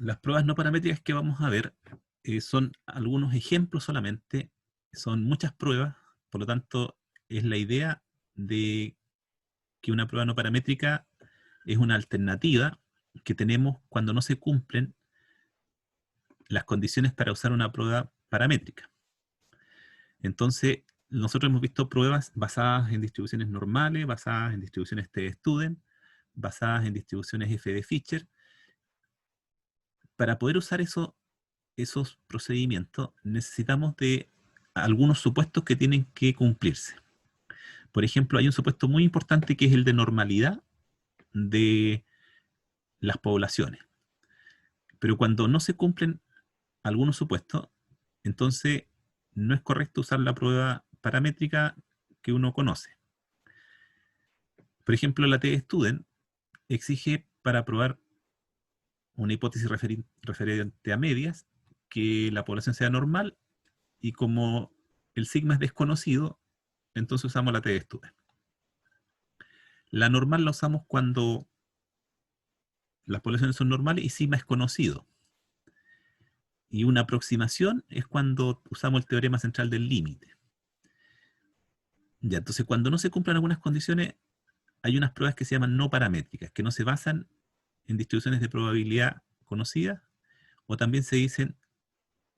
Las pruebas no paramétricas que vamos a ver son algunos ejemplos solamente, son muchas pruebas, por lo tanto es la idea de que una prueba no paramétrica es una alternativa que tenemos cuando no se cumplen las condiciones para usar una prueba paramétrica. Entonces, nosotros hemos visto pruebas basadas en distribuciones normales, basadas en distribuciones t-student, basadas en distribuciones f de Fisher. Para poder usar esos procedimientos necesitamos de algunos supuestos que tienen que cumplirse. Por ejemplo, hay un supuesto muy importante que es el de normalidad de las poblaciones. Pero cuando no se cumplen algunos supuestos, entonces no es correcto usar la prueba paramétrica que uno conoce. Por ejemplo, la t-student exige para probar una hipótesis referente a medias que la población sea normal y como el sigma es desconocido, entonces usamos la t-student. La normal la usamos cuando las poblaciones son normales y sigma es conocido. Y una aproximación es cuando usamos el teorema central del límite. Ya, entonces cuando no se cumplen algunas condiciones, hay unas pruebas que se llaman no paramétricas, que no se basan en distribuciones de probabilidad conocidas, o también se dicen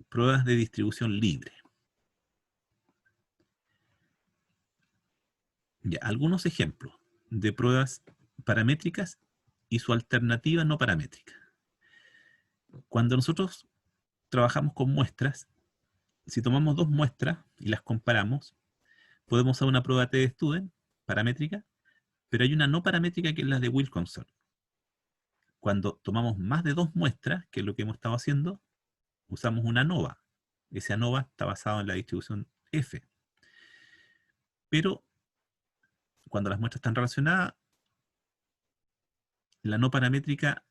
pruebas de distribución libre. Ya, algunos ejemplos de pruebas paramétricas y su alternativa no paramétrica. Cuando nosotros trabajamos con muestras, si tomamos dos muestras y las comparamos, podemos usar una prueba t-student paramétrica, pero hay una no paramétrica que es la de Wilkinson. Cuando tomamos más de dos muestras, que es lo que hemos estado haciendo, usamos una ANOVA. Esa ANOVA está basada en la distribución F. Pero cuando las muestras están relacionadas, la no paramétrica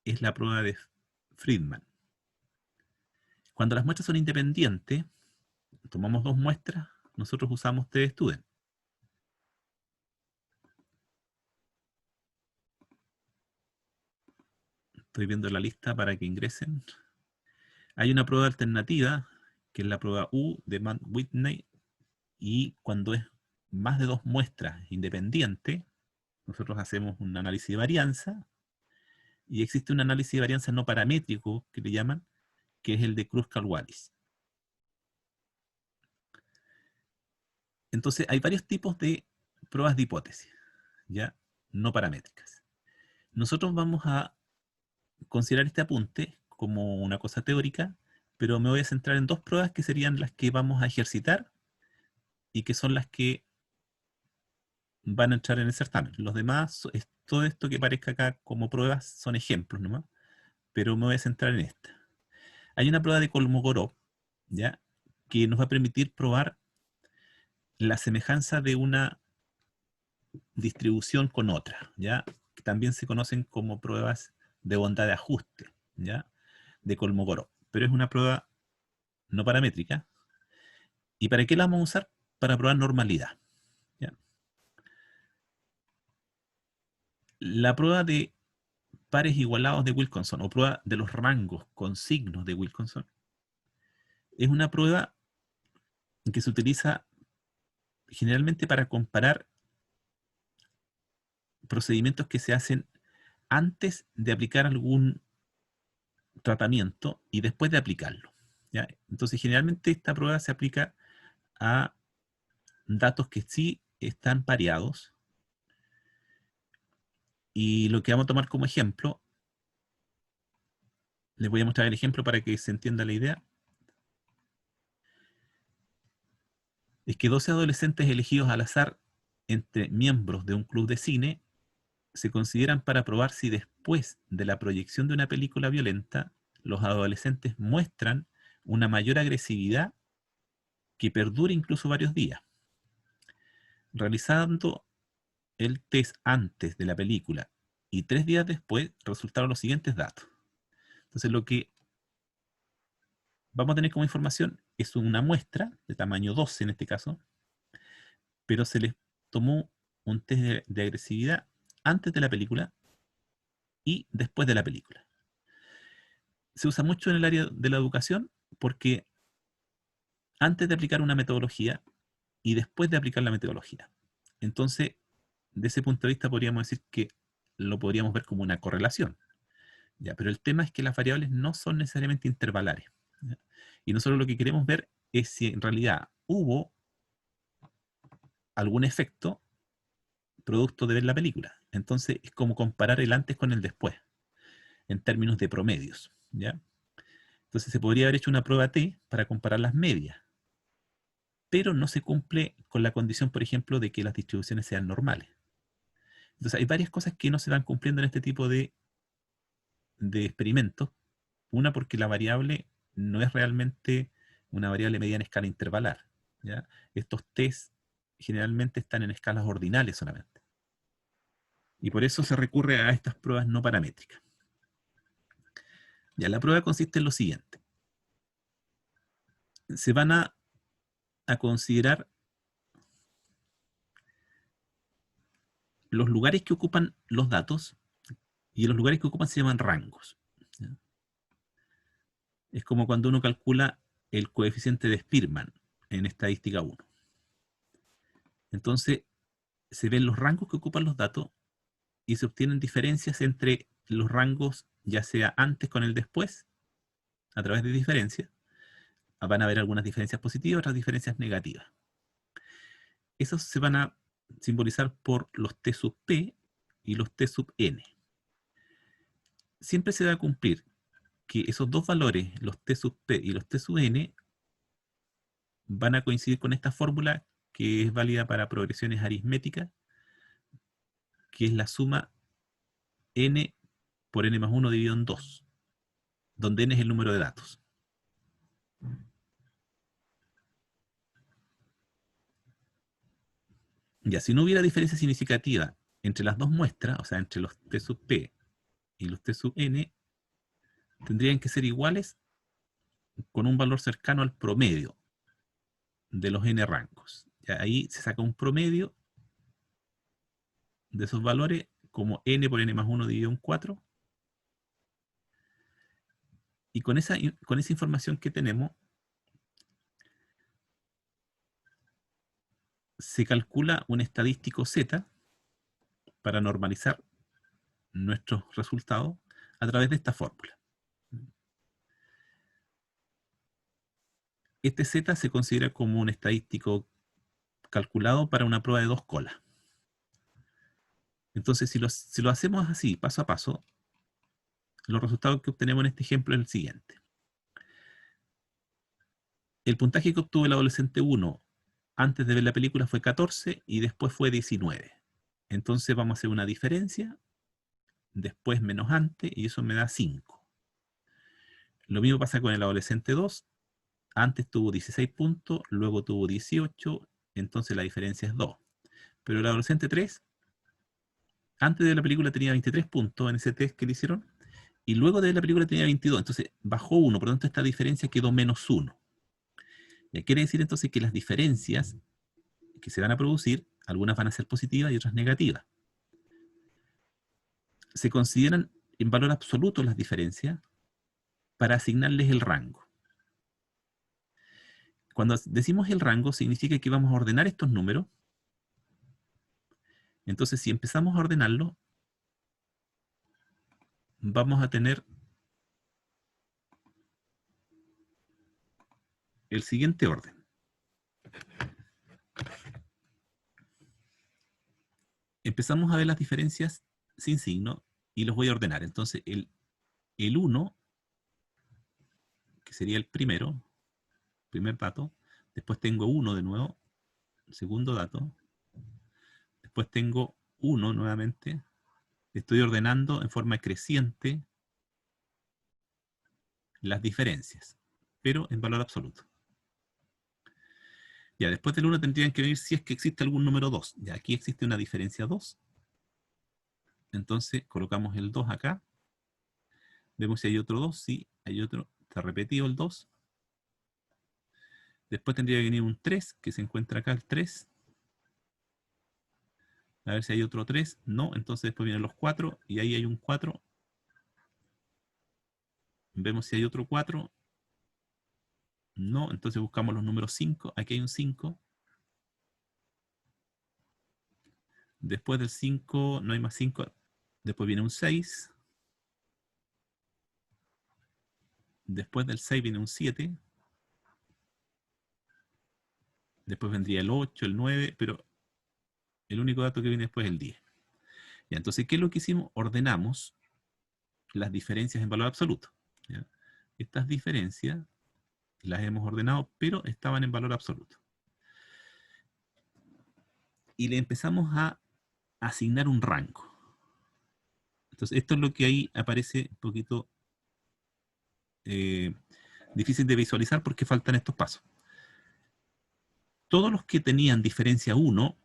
es la prueba de Friedman. Cuando las muestras son independientes, tomamos dos muestras, nosotros usamos t-student. Estoy viendo la lista para que ingresen. Hay una prueba alternativa, que es la prueba U de Mann-Whitney, y cuando es más de dos muestras independientes, nosotros hacemos un análisis de varianza, y existe un análisis de varianza no paramétrico, que le llaman, que es el de Kruskal-Wallis. Entonces, hay varios tipos de pruebas de hipótesis, ya no paramétricas. Nosotros vamos a considerar este apunte como una cosa teórica, pero me voy a centrar en dos pruebas que serían las que vamos a ejercitar y que son las que van a entrar en el certamen. Los demás, todo esto que parezca acá como pruebas son ejemplos nomás, pero me voy a centrar en esta. Hay una prueba de Kolmogorov, ¿ya? Que nos va a permitir probar la semejanza de una distribución con otra, ¿ya? Que también se conocen como pruebas de bondad de ajuste, ¿ya? De Kolmogorov. Pero es una prueba no paramétrica. ¿Y para qué la vamos a usar? Para probar normalidad, ¿ya? La prueba de pares igualados de Wilkinson o prueba de los rangos con signos de Wilkinson es una prueba que se utiliza generalmente para comparar procedimientos que se hacen antes de aplicar algún tratamiento y después de aplicarlo, ¿ya? Entonces, generalmente esta prueba se aplica a datos que sí están pareados, y lo que vamos a tomar como ejemplo, les voy a mostrar el ejemplo para que se entienda la idea, es que 12 adolescentes elegidos al azar entre miembros de un club de cine se consideran para probar si después de la proyección de una película violenta, los adolescentes muestran una mayor agresividad que perdura incluso varios días. Realizando el test antes de la película y 3 días después, resultaron los siguientes datos. Entonces, lo que vamos a tener como información es una muestra de tamaño 12 en este caso, pero se les tomó un test de agresividad antes de la película y después de la película. se usa mucho en el área de la educación porque antes de aplicar una metodología y después de aplicar la metodología. Entonces, de ese punto de vista podríamos decir que lo podríamos ver como una correlación. ¿Ya? Pero el tema es que las variables no son necesariamente intervalares. ¿Ya? Y nosotros lo que queremos ver es si en realidad hubo algún efecto producto de ver la película. Entonces es como comparar el antes con el después, en términos de promedios. ¿Ya? Entonces se podría haber hecho una prueba T para comparar las medias, pero no se cumple con la condición, por ejemplo, de que las distribuciones sean normales. Entonces hay varias cosas que no se van cumpliendo en este tipo de experimentos. Una, porque la variable no es realmente una variable medida en escala intervalar. ¿Ya? Estos test generalmente están en escalas ordinales solamente. Y por eso se recurre a estas pruebas no paramétricas. Ya, la prueba consiste en lo siguiente. Se van a considerar los lugares que ocupan los datos, y los lugares que ocupan se llaman rangos. ¿Ya? Es como cuando uno calcula el coeficiente de Spearman en estadística 1. Entonces, se ven los rangos que ocupan los datos y se obtienen diferencias entre los rangos, ya sea antes con el después, a través de diferencias. Van a haber algunas diferencias positivas, otras diferencias negativas. Esos se van a simbolizar por los T sub P y los T sub N. Siempre se va a cumplir que esos dos valores, los T sub P y los T sub N, van a coincidir con esta fórmula que es válida para progresiones aritméticas, que es la suma n por n más 1 dividido en 2, donde n es el número de datos. Ya, si no hubiera diferencia significativa entre las dos muestras, o sea, entre los T sub P y los T sub N, tendrían que ser iguales con un valor cercano al promedio de los n rangos. Ya, ahí se saca un promedio de esos valores como n por n más 1 dividido en 4. Y con esa información que tenemos, se calcula un estadístico Z para normalizar nuestros resultados a través de esta fórmula. Este Z se considera como un estadístico calculado para una prueba de dos colas. Entonces, si lo hacemos así, paso a paso, los resultados que obtenemos en este ejemplo es el siguiente. El puntaje que obtuvo el adolescente 1 antes de ver la película fue 14 y después fue 19. Entonces vamos a hacer una diferencia, después menos antes, y eso me da 5. Lo mismo pasa con el adolescente 2. Antes tuvo 16 puntos, luego tuvo 18, entonces la diferencia es 2. Pero el adolescente 3, antes de la película tenía 23 puntos en ese test que le hicieron, y luego de la película tenía 22, entonces bajó 1, por lo tanto esta diferencia quedó menos 1. Ya quiere decir entonces que las diferencias que se van a producir, algunas van a ser positivas y otras negativas. Se consideran en valor absoluto las diferencias para asignarles el rango. Cuando decimos el rango, significa que vamos a ordenar estos números. Entonces, si empezamos a ordenarlo, vamos a tener el siguiente orden. Empezamos a ver las diferencias sin signo y los voy a ordenar. Entonces, el 1, que sería el primer dato, después tengo 1 de nuevo, segundo dato, después tengo 1 nuevamente, estoy ordenando en forma creciente las diferencias, pero en valor absoluto. Ya, después del 1 tendrían que venir si es que existe algún número 2. Ya, aquí existe una diferencia 2. Entonces colocamos el 2 acá. Vemos si hay otro 2. Sí, hay otro. Está repetido el 2. Después tendría que venir un 3, que se encuentra acá el 3. A ver si hay otro 3. No, entonces después vienen los 4 y ahí hay un 4. Vemos si hay otro 4. No, entonces buscamos los números 5. Aquí hay un 5. Después del 5 no hay más 5. Después viene un 6. Después del 6 viene un 7. Después vendría el 8, el 9, pero el único dato que viene después es el 10. Ya, entonces, ¿qué es lo que hicimos? Ordenamos las diferencias en valor absoluto. ¿Ya? Estas diferencias las hemos ordenado, pero estaban en valor absoluto. Y le empezamos a asignar un rango. Entonces, esto es lo que ahí aparece un poquito difícil de visualizar porque faltan estos pasos. Todos los que tenían diferencia 1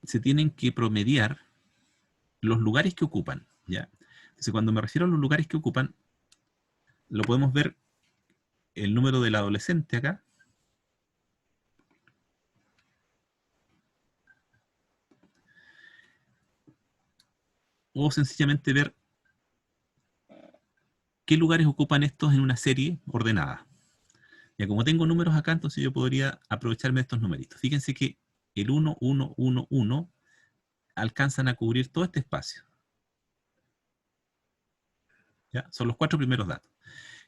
se tienen que promediar los lugares que ocupan, ¿ya? Entonces, cuando me refiero a los lugares que ocupan, lo podemos ver el número del adolescente acá, o sencillamente ver qué lugares ocupan estos en una serie ordenada. Ya como tengo números acá, entonces yo podría aprovecharme de estos numeritos. Fíjense que el 1, 1, 1, 1 alcanzan a cubrir todo este espacio. ¿Ya? Son los 4 primeros datos.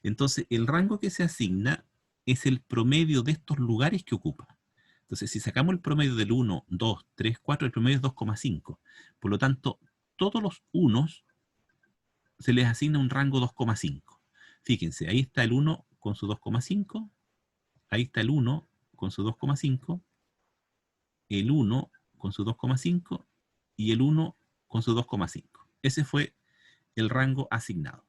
Entonces, el rango que se asigna es el promedio de estos lugares que ocupa. Entonces, si sacamos el promedio del 1, 2, 3, 4, el promedio es 2,5. Por lo tanto, todos los unos se les asigna un rango 2,5. Fíjense, ahí está el 1 con su 2,5, ahí está el 1 con su 2,5, el 1 con su 2,5 y el 1 con su 2,5. Ese fue el rango asignado.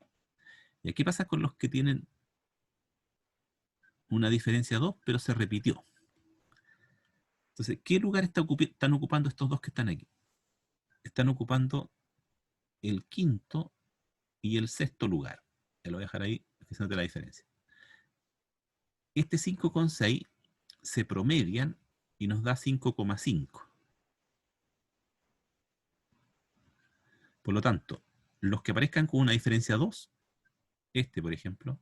¿Y qué pasa con los que tienen una diferencia 2, pero se repitió? Entonces, ¿qué lugar están ocupando estos dos que están aquí? Están ocupando el quinto y el sexto lugar. Ya lo voy a dejar ahí, que se note la diferencia. Este 5,6 se promedian y nos da 5,5. Por lo tanto, los que aparezcan con una diferencia 2, este por ejemplo,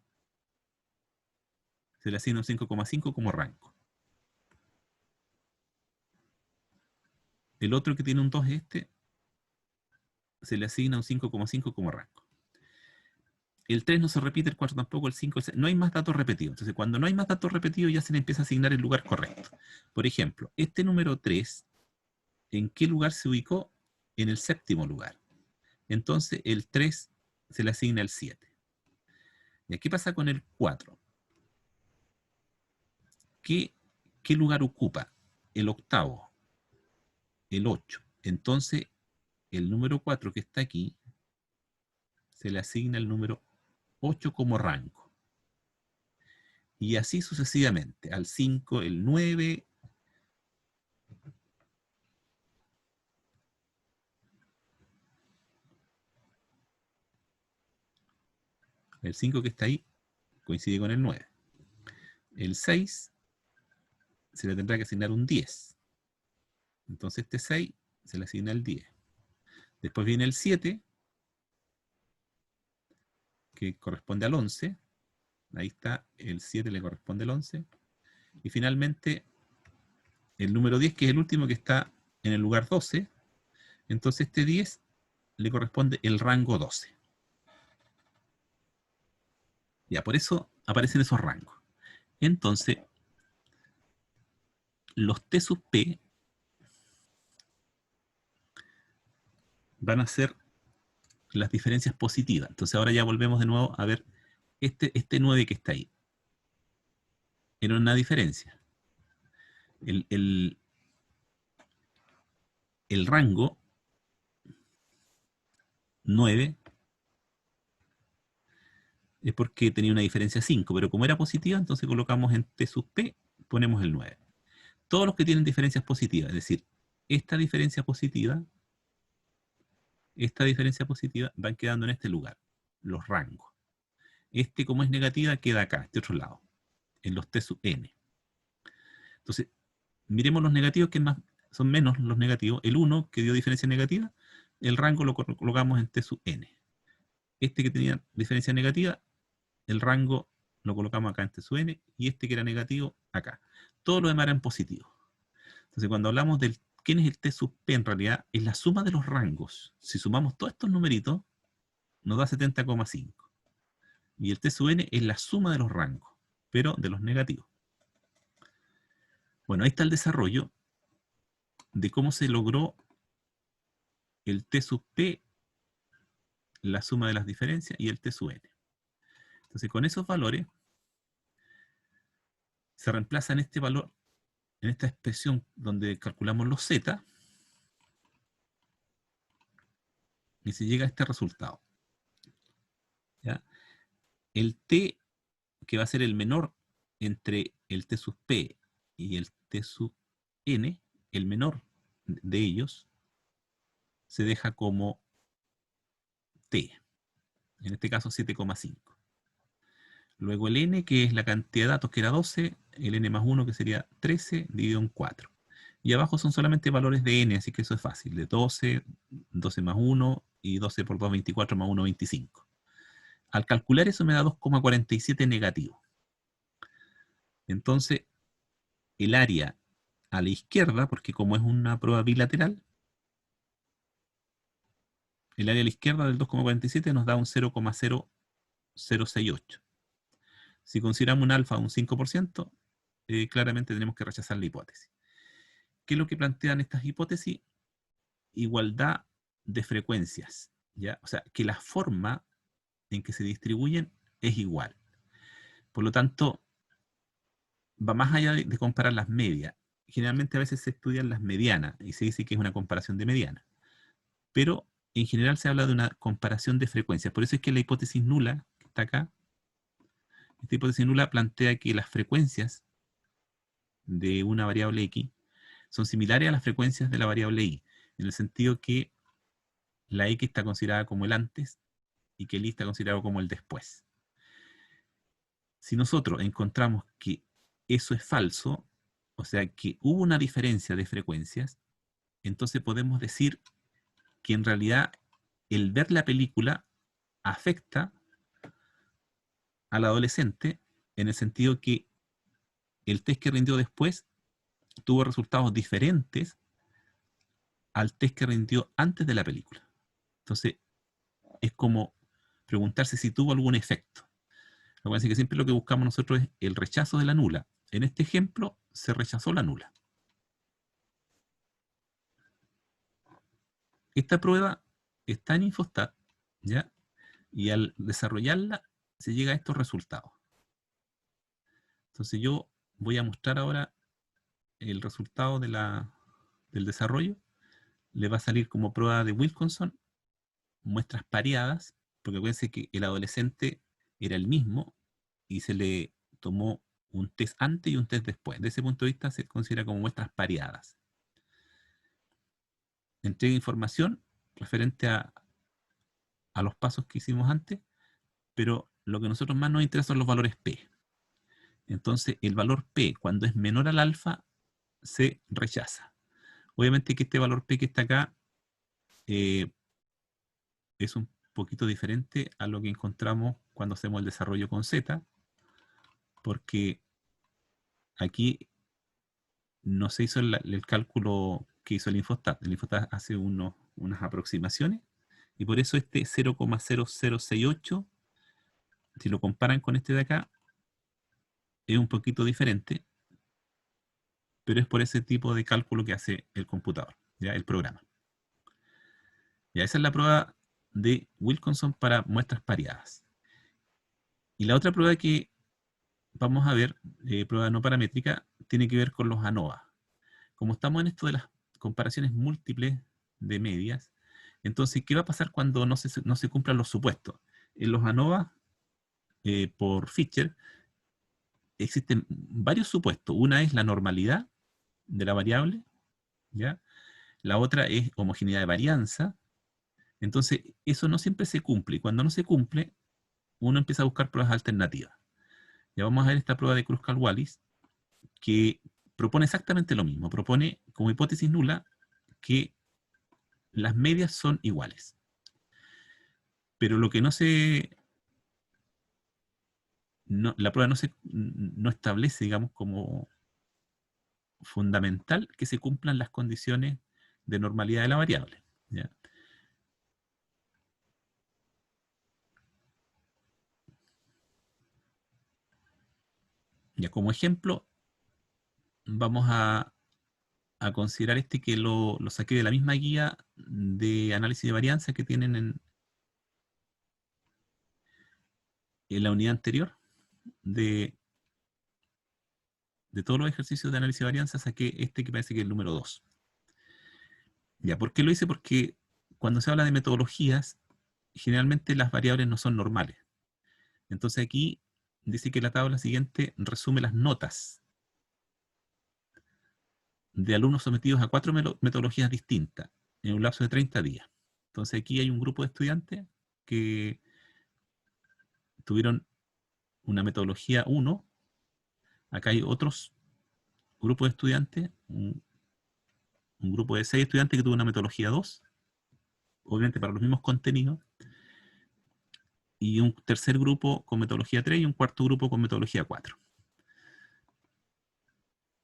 se le asigna un 5,5 como rango. El otro que tiene un 2, este, se le asigna un 5,5 como rango. El 3 no se repite, el 4 tampoco, el 5, el 6, no hay más datos repetidos. Entonces, cuando no hay más datos repetidos, ya se le empieza a asignar el lugar correcto. Por ejemplo, este número 3, ¿en qué lugar se ubicó? En el séptimo lugar. Entonces, el 3 se le asigna el 7. ¿Y qué pasa con el 4? ¿Qué, qué lugar ocupa? El octavo, el 8. Entonces, el número 4 que está aquí, se le asigna el número 8 como rango. Y así sucesivamente. Al 5, el 9. El 5 que está ahí coincide con el 9. El 6 se le tendrá que asignar un 10. Entonces este 6 se le asigna el 10. Después viene el 7, que corresponde al 11. Ahí está, el 7 le corresponde al 11. Y finalmente, el número 10, que es el último que está en el lugar 12. Entonces este 10 le corresponde el rango 12. Ya, por eso aparecen esos rangos. Entonces, los T sub P van a ser las diferencias positivas. Entonces ahora ya volvemos de nuevo a ver este 9 que está ahí. Era una diferencia. El, el, el rango 9 es porque tenía una diferencia 5, pero como era positiva, entonces colocamos en T sub P, ponemos el 9. Todos los que tienen diferencias positivas, es decir, esta diferencia positiva, van quedando en este lugar, los rangos. Este, como es negativa, queda acá, este otro lado, en los T sub N. Entonces, miremos los negativos, que más, son menos los negativos. El 1, que dio diferencia negativa, el rango lo colocamos en T sub n. Este que tenía diferencia negativa, el rango lo colocamos acá en T sub n, y este que era negativo, acá. Todo lo demás era en positivo. Entonces, cuando hablamos del quién es el T sub p, en realidad es la suma de los rangos. Si sumamos todos estos numeritos, nos da 70,5. Y el T sub n es la suma de los rangos, pero de los negativos. Bueno, ahí está el desarrollo de cómo se logró el T sub p, la suma de las diferencias, y el T sub n. Entonces, con esos valores, se reemplazan este valor en esta expresión donde calculamos los z, y se llega a este resultado. ¿Ya? El t, que va a ser el menor entre el t sub p y el t sub n, el menor de ellos, se deja como t, en este caso 7,5. Luego el n, que es la cantidad de datos, que era 12, el n más 1, que sería 13, dividido en 4. Y abajo son solamente valores de n, así que eso es fácil, de 12, 12 más 1, y 12 por 2, 24, más 1, 25. Al calcular eso me da 2,47 negativo. Entonces, el área a la izquierda, porque como es una prueba bilateral, el área a la izquierda del 2,47 nos da un 0,0068. Si consideramos un alfa un 5%, claramente tenemos que rechazar la hipótesis. ¿Qué es lo que plantean estas hipótesis? Igualdad de frecuencias, ¿ya? O sea, que la forma en que se distribuyen es igual. Por lo tanto, va más allá de comparar las medias. Generalmente a veces se estudian las medianas y se dice que es una comparación de medianas. Pero en general se habla de una comparación de frecuencias. Por eso es que la hipótesis nula, que está acá, esta hipótesis nula plantea que las frecuencias de una variable x son similares a las frecuencias de la variable y, en el sentido que la x está considerada como el antes y que el y está considerado como el después. Si nosotros encontramos que eso es falso, o sea que hubo una diferencia de frecuencias, entonces podemos decir que en realidad el ver la película afecta al adolescente, en el sentido que el test que rindió después tuvo resultados diferentes al test que rindió antes de la película. Entonces, es como preguntarse si tuvo algún efecto. Así que siempre lo que buscamos nosotros es el rechazo de la nula. En este ejemplo, se rechazó la nula. Esta prueba está en Infostat, ¿ya? Y al desarrollarla, se llega a estos resultados. Entonces yo voy a mostrar ahora el resultado del desarrollo. Le va a salir como prueba de Wilkinson, muestras pareadas, porque acuérdense que el adolescente era el mismo y se le tomó un test antes y un test después. De ese punto de vista se considera como muestras pareadas. Entrega información referente a los pasos que hicimos antes, pero lo que a nosotros más nos interesa son los valores P. Entonces, el valor P, cuando es menor al alfa, se rechaza. Obviamente que este valor P que está acá es un poquito diferente a lo que encontramos cuando hacemos el desarrollo con Z, porque aquí no se hizo el cálculo que hizo el Infostat. El Infostat hace unas aproximaciones, y por eso este 0,0068, si lo comparan con este de acá, es un poquito diferente, pero es por ese tipo de cálculo que hace el computador, ya el programa. Ya, esa es la prueba de Wilkinson para muestras pareadas. Y la otra prueba que vamos a ver, prueba no paramétrica, tiene que ver con los ANOVA. Como estamos en esto de las comparaciones múltiples de medias, entonces, ¿qué va a pasar cuando no se cumplan los supuestos? En los ANOVA, por Fisher, existen varios supuestos. Una es la normalidad de la variable, ¿ya? La otra es homogeneidad de varianza. Entonces, eso no siempre se cumple. Y cuando no se cumple, uno empieza a buscar pruebas alternativas. Ya vamos a ver esta prueba de Kruskal-Wallis, que propone exactamente lo mismo. Propone como hipótesis nula que las medias son iguales. Pero lo que la prueba no establece, digamos, como fundamental que se cumplan las condiciones de normalidad de la variable. ¿Ya? Ya, como ejemplo, vamos a considerar este que lo saqué de la misma guía de análisis de varianza que tienen en la unidad anterior. De todos los ejercicios de análisis de varianza, saqué este que parece que es el número 2. Ya, ¿por qué lo hice? Porque cuando se habla de metodologías, generalmente las variables no son normales. Entonces aquí dice que la tabla siguiente resume las notas de alumnos sometidos a 4 metodologías distintas en un lapso de 30 días. Entonces aquí hay un grupo de estudiantes que tuvieron una metodología 1, acá hay otros grupos de estudiantes, un grupo de 6 estudiantes que tuvo una metodología 2, obviamente para los mismos contenidos, y un tercer grupo con metodología 3 y un cuarto grupo con metodología 4.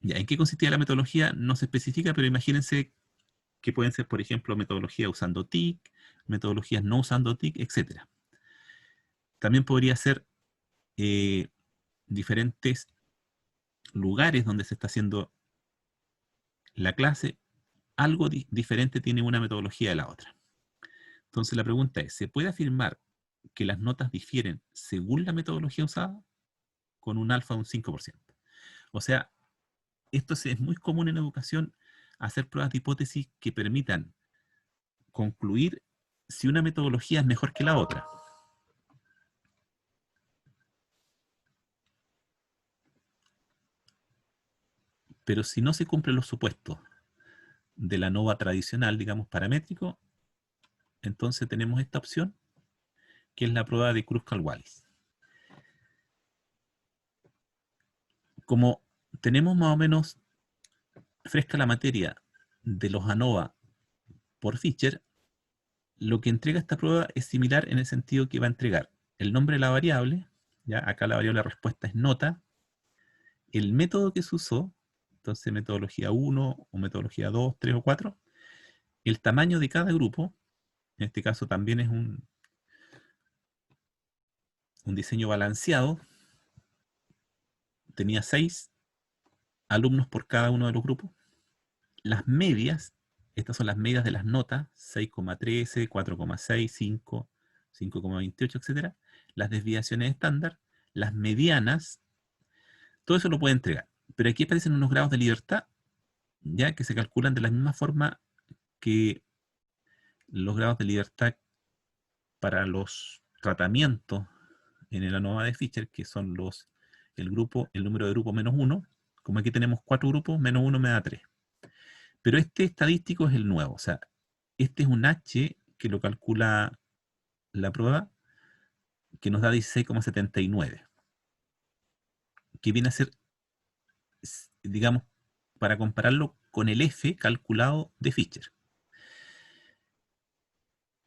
Ya, ¿en qué consistía la metodología? No se especifica, pero imagínense que pueden ser, por ejemplo, metodología usando TIC, metodologías no usando TIC, etc. También podría ser eh, diferentes lugares donde se está haciendo la clase. Algo diferente tiene una metodología de la otra. Entonces la pregunta es, ¿se puede afirmar que las notas difieren según la metodología usada? Con un alfa de un 5%. O sea, esto es muy común en educación, hacer pruebas de hipótesis que permitan concluir si una metodología es mejor que la otra. Pero si no se cumplen los supuestos de la ANOVA tradicional, digamos, paramétrico, entonces tenemos esta opción, que es la prueba de Kruskal-Wallis. Como tenemos más o menos fresca la materia de los ANOVA por Fischer, lo que entrega esta prueba es similar en el sentido que va a entregar el nombre de la variable, ya acá la variable de respuesta es nota, el método que se usó, entonces metodología 1 o metodología 2, 3 o 4, el tamaño de cada grupo, en este caso también es un diseño balanceado, tenía 6 alumnos por cada uno de los grupos, las medias, estas son las medias de las notas, 6,13, 4,6, 5, 5,28, etc. Las desviaciones estándar, las medianas, todo eso lo puede entregar. Pero aquí aparecen unos grados de libertad, ya que se calculan de la misma forma que los grados de libertad para los tratamientos en el ANOVA de Fischer, que son el número de grupo menos 1. Como aquí tenemos 4 grupos, menos 1 me da 3. Pero este estadístico es el nuevo, o sea, este es un H que lo calcula la prueba, que nos da 16,79, que viene a ser, digamos, para compararlo con el F calculado de Fischer.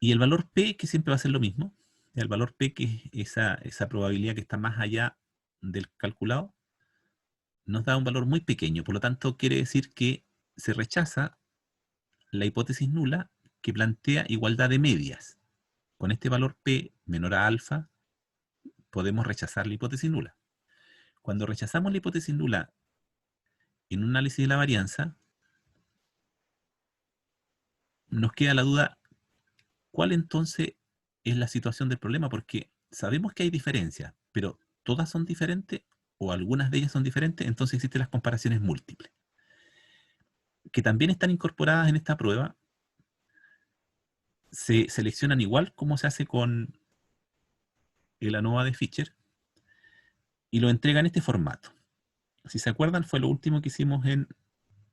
Y el valor P, que siempre va a ser lo mismo, el valor P, que es esa probabilidad que está más allá del calculado, nos da un valor muy pequeño. Por lo tanto, quiere decir que se rechaza la hipótesis nula que plantea igualdad de medias. Con este valor P menor a alfa, podemos rechazar la hipótesis nula. Cuando rechazamos la hipótesis nula en un análisis de la varianza, nos queda la duda, ¿cuál entonces es la situación del problema? Porque sabemos que hay diferencias, pero ¿todas son diferentes o algunas de ellas son diferentes? Entonces existen las comparaciones múltiples, que también están incorporadas en esta prueba. Se seleccionan igual como se hace con el ANOVA de Fischer y lo entrega en este formato. Si se acuerdan, fue lo último que hicimos en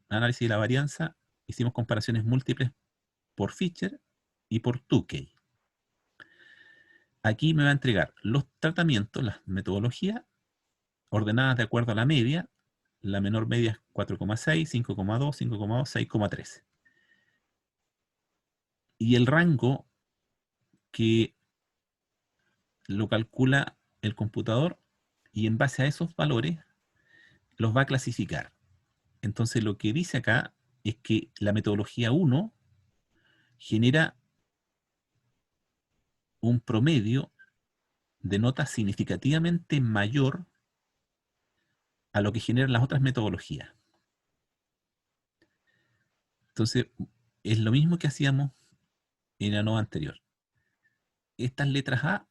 análisis de la varianza. Hicimos comparaciones múltiples por Fischer y por Tukey. Aquí me va a entregar los tratamientos, las metodologías, ordenadas de acuerdo a la media. La menor media es 4,6, 5,2, 5,2, 6,13. y el rango que lo calcula el computador, y en base a esos valores los va a clasificar. Entonces lo que dice acá es que la metodología 1 genera un promedio de nota significativamente mayor a lo que generan las otras metodologías. Entonces, es lo mismo que hacíamos en la nota anterior. Estas letras A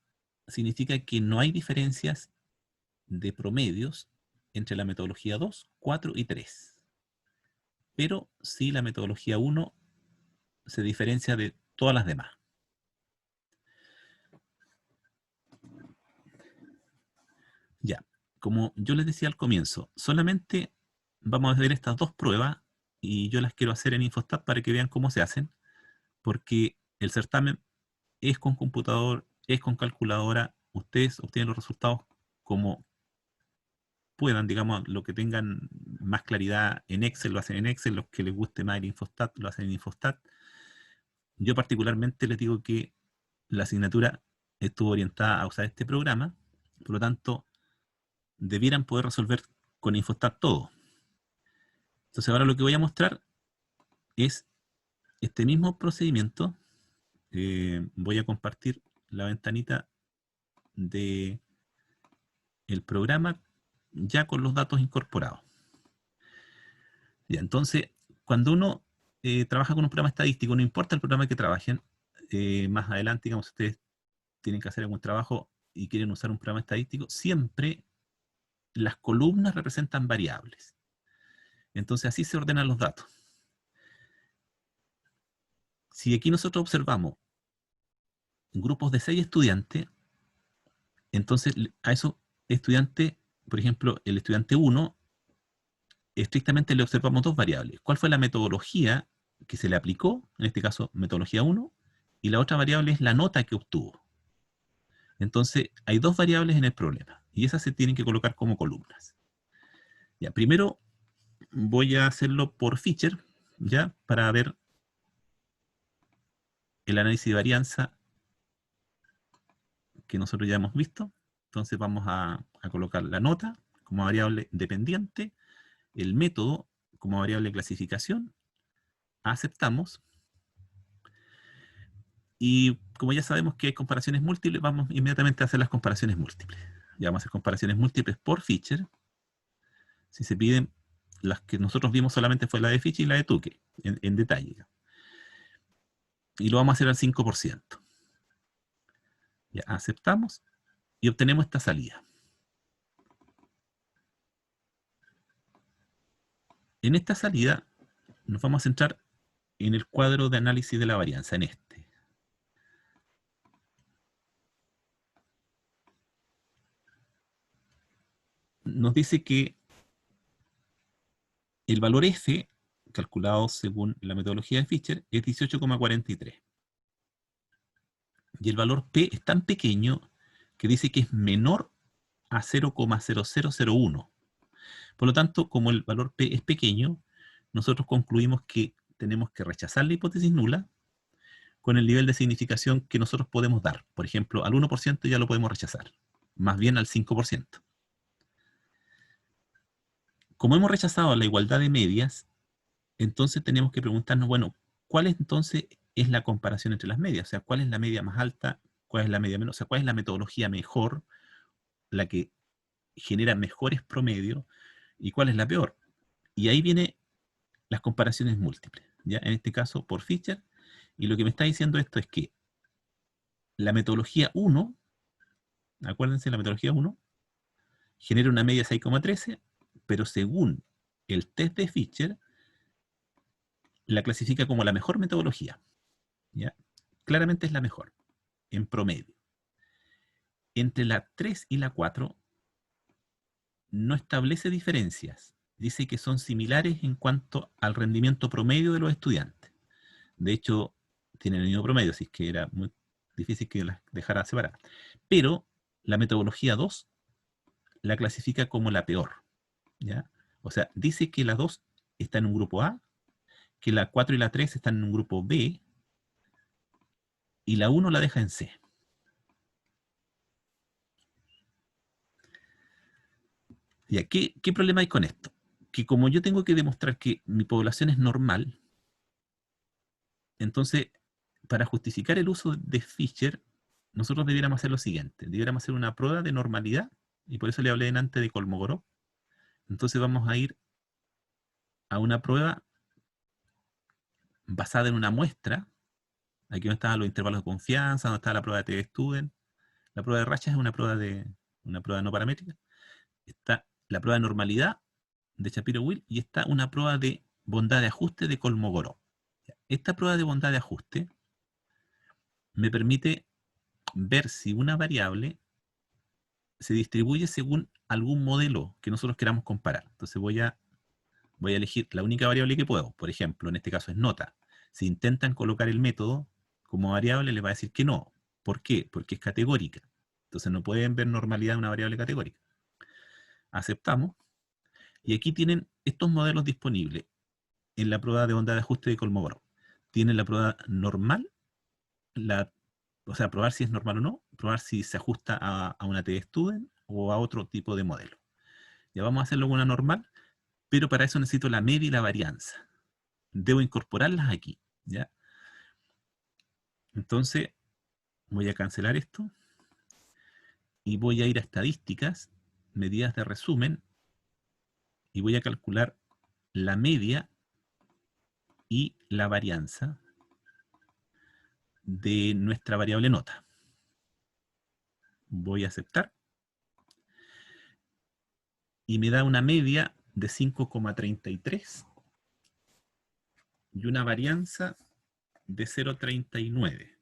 significa que no hay diferencias de promedios entre la metodología 2, 4 y 3. Pero sí la metodología 1 se diferencia de todas las demás. Ya, como yo les decía al comienzo, solamente vamos a ver estas dos pruebas y yo las quiero hacer en Infostat para que vean cómo se hacen, porque el certamen es con computador, es con calculadora, ustedes obtienen los resultados como puedan, digamos, lo que tengan más claridad en Excel, lo hacen en Excel, los que les guste más el Infostat, lo hacen en Infostat. Yo particularmente les digo que la asignatura estuvo orientada a usar este programa, por lo tanto, debieran poder resolver con Infostat todo. Entonces ahora lo que voy a mostrar es este mismo procedimiento. Voy a compartir la ventanita de el programa ya con los datos incorporados. Ya, entonces, cuando uno trabaja con un programa estadístico, no importa el programa que trabajen, más adelante, digamos, ustedes tienen que hacer algún trabajo y quieren usar un programa estadístico, siempre las columnas representan variables. Entonces, así se ordenan los datos. Si aquí nosotros observamos grupos de 6 estudiantes, entonces a esos estudiantes, por ejemplo, el estudiante 1, estrictamente le observamos dos variables. ¿Cuál fue la metodología que se le aplicó? En este caso, metodología 1, y la otra variable es la nota que obtuvo. Entonces, hay dos variables en el problema, y esas se tienen que colocar como columnas. Ya, primero voy a hacerlo por feature, ya, para ver el análisis de varianza que nosotros ya hemos visto. Entonces vamos a colocar la nota como variable dependiente, el método como variable de clasificación, aceptamos, y como ya sabemos que hay comparaciones múltiples, vamos inmediatamente a hacer las comparaciones múltiples. Ya vamos a hacer comparaciones múltiples por feature. Si se piden, las que nosotros vimos solamente fue la de Fitch y la de Tukey, en detalle. Y lo vamos a hacer al 5%. Ya aceptamos y obtenemos esta salida. En esta salida nos vamos a centrar en el cuadro de análisis de la varianza, en este. Nos dice que el valor F, calculado según la metodología de Fisher, es 18,43. Y el valor P es tan pequeño que dice que es menor a 0,0001. Por lo tanto, como el valor P es pequeño, nosotros concluimos que tenemos que rechazar la hipótesis nula con el nivel de significación que nosotros podemos dar. Por ejemplo, al 1% ya lo podemos rechazar, más bien al 5%. Como hemos rechazado la igualdad de medias, entonces tenemos que preguntarnos, bueno, ¿cuál entonces es la comparación entre las medias? O sea, ¿cuál es la media más alta? ¿Cuál es la media menos? O sea, ¿cuál es la metodología mejor, la que genera mejores promedios? ¿Y cuál es la peor? Y ahí vienen las comparaciones múltiples, ¿ya? En este caso, por Fisher. Y lo que me está diciendo esto es que la metodología 1, acuérdense, la metodología 1, genera una media de 6,13, pero según el test de Fisher, la clasifica como la mejor metodología, ¿ya? Claramente es la mejor, en promedio. Entre la 3 y la 4 no establece diferencias. Dice que son similares en cuanto al rendimiento promedio de los estudiantes. De hecho, tienen el mismo promedio, así que era muy difícil que las dejara separadas. Pero la metodología 2 la clasifica como la peor, ¿ya? O sea, dice que la 2 está en un grupo A, que la 4 y la 3 están en un grupo B, y la 1 la deja en C. Ya, ¿qué problema hay con esto? Que como yo tengo que demostrar que mi población es normal, entonces, para justificar el uso de Fisher, nosotros debiéramos hacer lo siguiente. Debiéramos hacer una prueba de normalidad, y por eso le hablé antes de Kolmogorov. Entonces vamos a ir a una prueba basada en una muestra. Aquí donde están los intervalos de confianza, donde está la prueba de TV-Student. La prueba de rachas es una prueba no paramétrica. Está la prueba de normalidad de Shapiro-Wilk y está una prueba de bondad de ajuste de Kolmogorov. Esta prueba de bondad de ajuste me permite ver si una variable se distribuye según algún modelo que nosotros queramos comparar. Entonces voy a elegir la única variable que puedo. Por ejemplo, en este caso es nota. Si intentan colocar el método como variable, les va a decir que no. ¿Por qué? Porque es categórica. Entonces no pueden ver normalidad en una variable categórica. Aceptamos. Y aquí tienen estos modelos disponibles en la prueba de bondad de ajuste de Kolmogorov. Tienen la prueba normal, o sea, probar si es normal o no, probar si se ajusta a una TV-Student o a otro tipo de modelo. Ya vamos a hacerlo con una normal, pero para eso necesito la media y la varianza. Debo incorporarlas aquí, ¿ya? Entonces, voy a cancelar esto y voy a ir a estadísticas, medidas de resumen, y voy a calcular la media y la varianza de nuestra variable nota. Voy a aceptar y me da una media de 5,33 y una varianza de 0,39.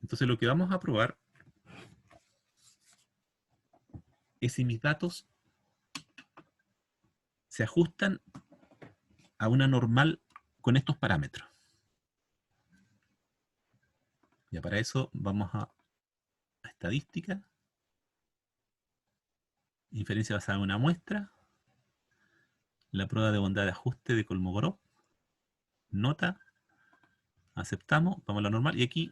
Entonces lo que vamos a probar es si mis datos se ajustan a una normal con estos parámetros. Ya para eso vamos a estadística, inferencia basada en una muestra, la prueba de bondad de ajuste de Kolmogorov, nota, aceptamos, vamos a la normal, y aquí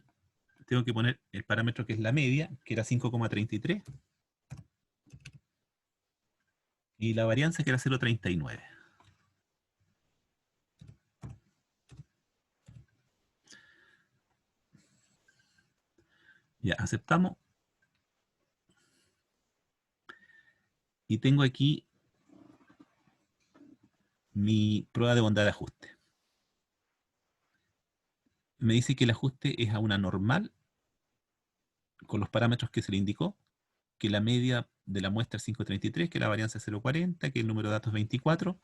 tengo que poner el parámetro que es la media, que era 5,33, y la varianza que era 0,39. Ya, aceptamos. Y tengo aquí mi prueba de bondad de ajuste. Me dice que el ajuste es a una normal, con los parámetros que se le indicó, que la media de la muestra es 5,33, que la varianza es 0,40, que el número de datos es 24,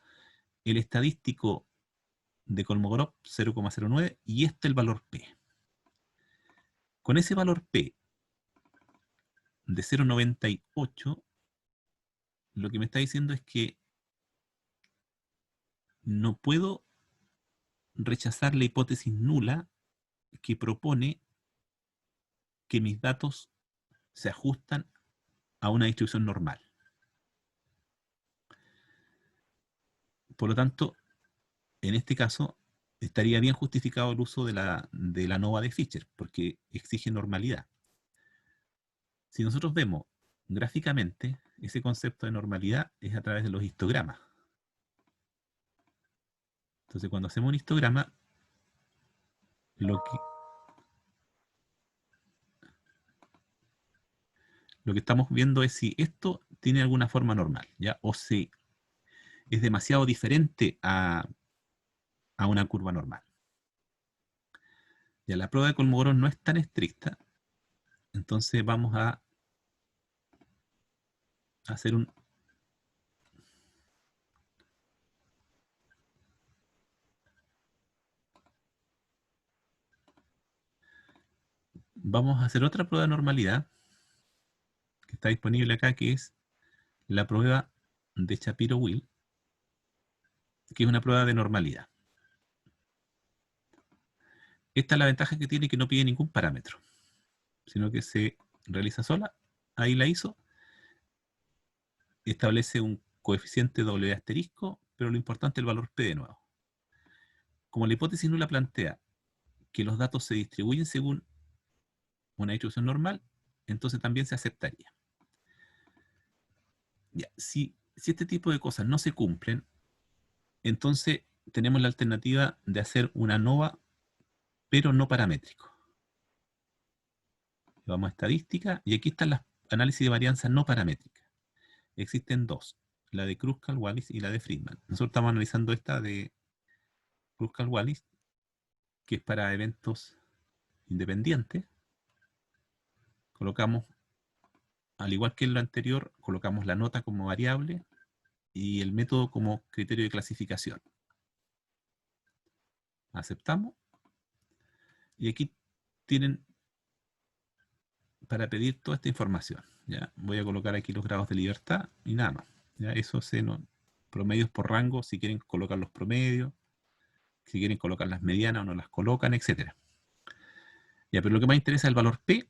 el estadístico de Kolmogorov 0,09 y este el valor P. Con ese valor P de 0,98, lo que me está diciendo es que no puedo rechazar la hipótesis nula que propone que mis datos se ajustan a una distribución normal. Por lo tanto, en este caso, estaría bien justificado el uso de la ANOVA de Fisher, porque exige normalidad. Si nosotros vemos gráficamente, ese concepto de normalidad es a través de los histogramas. Entonces, cuando hacemos un histograma, lo que estamos viendo es si esto tiene alguna forma normal, ¿ya? O si es demasiado diferente a una curva normal. Ya la prueba de Kolmogorov no es tan estricta, entonces vamos a hacer vamos a hacer otra prueba de normalidad que está disponible acá, que es la prueba de Shapiro-Wilk, que es una prueba de normalidad. Esta es la ventaja que tiene, que no pide ningún parámetro, sino que se realiza sola. ahí la hizo, establece un coeficiente W asterisco, pero lo importante es el valor P de nuevo. Como la hipótesis nula plantea que los datos se distribuyen según una distribución normal, entonces también se aceptaría. Ya, si este tipo de cosas no se cumplen, entonces tenemos la alternativa de hacer una ANOVA, pero no paramétrico. Vamos a estadística, y aquí están las análisis de varianza no paramétrica. Existen dos, la de Kruskal-Wallis y la de Friedman. Nosotros estamos analizando esta de Kruskal-Wallis, que es para eventos independientes. Colocamos, al igual que en lo anterior, colocamos la nota como variable y el método como criterio de clasificación. Aceptamos. Y aquí tienen para pedir toda esta información. ¿Ya? Voy a colocar aquí los grados de libertad y nada más. ¿Ya? Eso se no, promedios por rango, si quieren colocar los promedios, si quieren colocar las medianas o no las colocan, etc. Ya, pero lo que más interesa es el valor P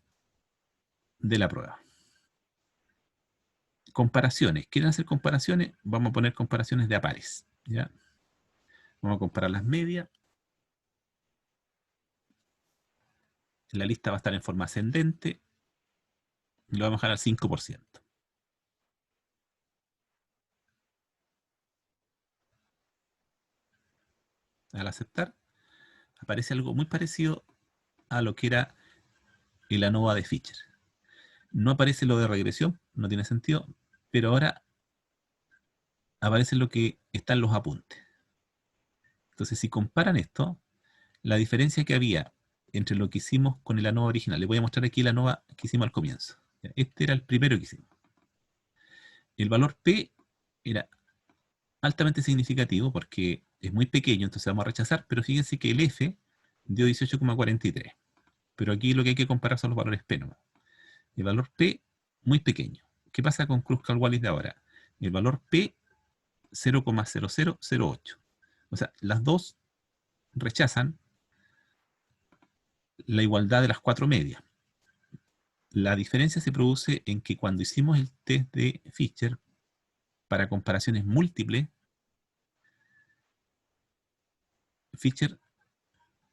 de la prueba. Comparaciones. ¿Quieren hacer comparaciones? Vamos a poner comparaciones de a pares. ¿Ya? Vamos a comparar las medias. La lista va a estar en forma ascendente. Y lo vamos a dejar al 5%. Al aceptar, aparece algo muy parecido a lo que era el ANOVA de Fisher. No aparece lo de regresión, no tiene sentido, pero ahora aparece lo que está en los apuntes. Entonces, si comparan esto, la diferencia que había entre lo que hicimos con el ANOVA original, les voy a mostrar aquí el ANOVA que hicimos al comienzo. Este era el primero que hicimos. El valor P era altamente significativo porque es muy pequeño, entonces vamos a rechazar, pero fíjense que el F dio 18,43. Pero aquí lo que hay que comparar son los valores P nomás. El valor P muy pequeño. ¿Qué pasa con Kruskal-Wallis de ahora? El valor P 0,0008. O sea, las dos rechazan la igualdad de las cuatro medias. La diferencia se produce en que cuando hicimos el test de Fisher para comparaciones múltiples, Fisher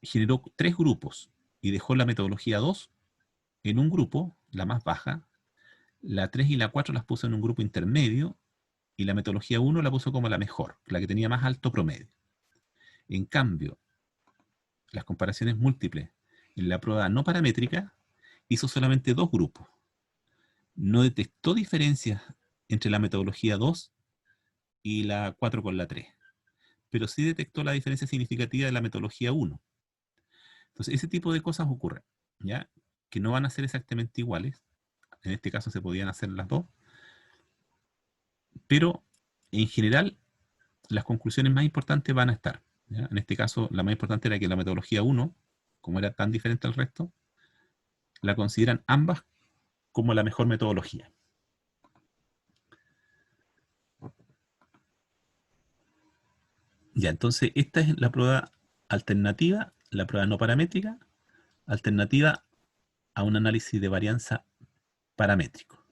generó tres grupos y dejó la metodología 2 en un grupo, la más baja, la 3 y la 4 las puso en un grupo intermedio y la metodología 1 la puso como la mejor, la que tenía más alto promedio. En cambio, las comparaciones múltiples en la prueba no paramétrica hizo solamente dos grupos. No detectó diferencias entre la metodología 2 y la 4 con la 3, pero sí detectó la diferencia significativa de la metodología 1. Entonces, ese tipo de cosas ocurren, ¿ya? Que no van a ser exactamente iguales. En este caso se podían hacer las dos, pero en general las conclusiones más importantes van a estar, ¿ya? En este caso, la más importante era que la metodología 1, como era tan diferente al resto, la consideran ambas como la mejor metodología. Ya, entonces esta es la prueba alternativa, la prueba no paramétrica, alternativa a un análisis de varianza paramétrico.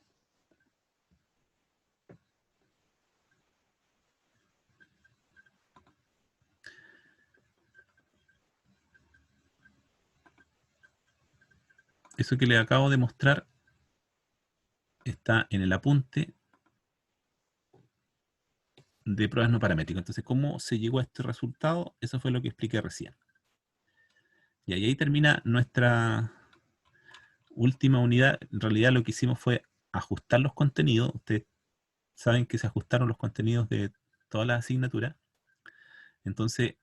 Eso que les acabo de mostrar está en el apunte de pruebas no paramétricas. Entonces, ¿cómo se llegó a este resultado? Eso fue lo que expliqué recién. Y ahí termina nuestra última unidad. En realidad lo que hicimos fue ajustar los contenidos. Ustedes saben que se ajustaron los contenidos de todas las asignaturas. Entonces,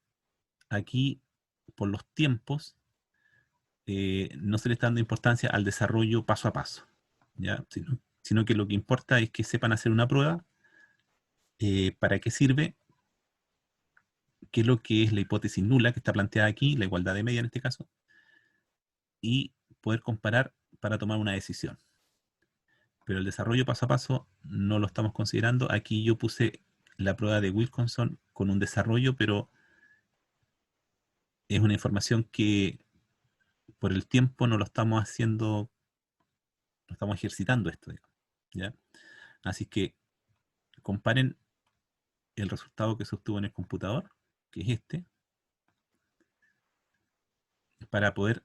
aquí, por los tiempos, no se le está dando importancia al desarrollo paso a paso, ¿ya? Sino que lo que importa es que sepan hacer una prueba, para qué sirve, qué es lo que es la hipótesis nula que está planteada aquí, la igualdad de media en este caso, y poder comparar para tomar una decisión. Pero el desarrollo paso a paso no lo estamos considerando. Aquí yo puse la prueba de Wilkinson con un desarrollo, pero es una información que por el tiempo no lo estamos haciendo, no estamos ejercitando esto, digamos. ¿ya? Así que comparen el resultado que se obtuvo en el computador, que es este, para poder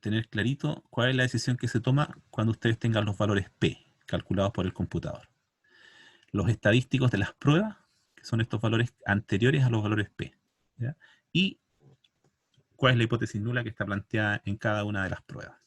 tener clarito cuál es la decisión que se toma cuando ustedes tengan los valores P calculados por el computador. Los estadísticos de las pruebas, que son estos valores anteriores a los valores P, ¿ya? Y cuál es la hipótesis nula que está planteada en cada una de las pruebas.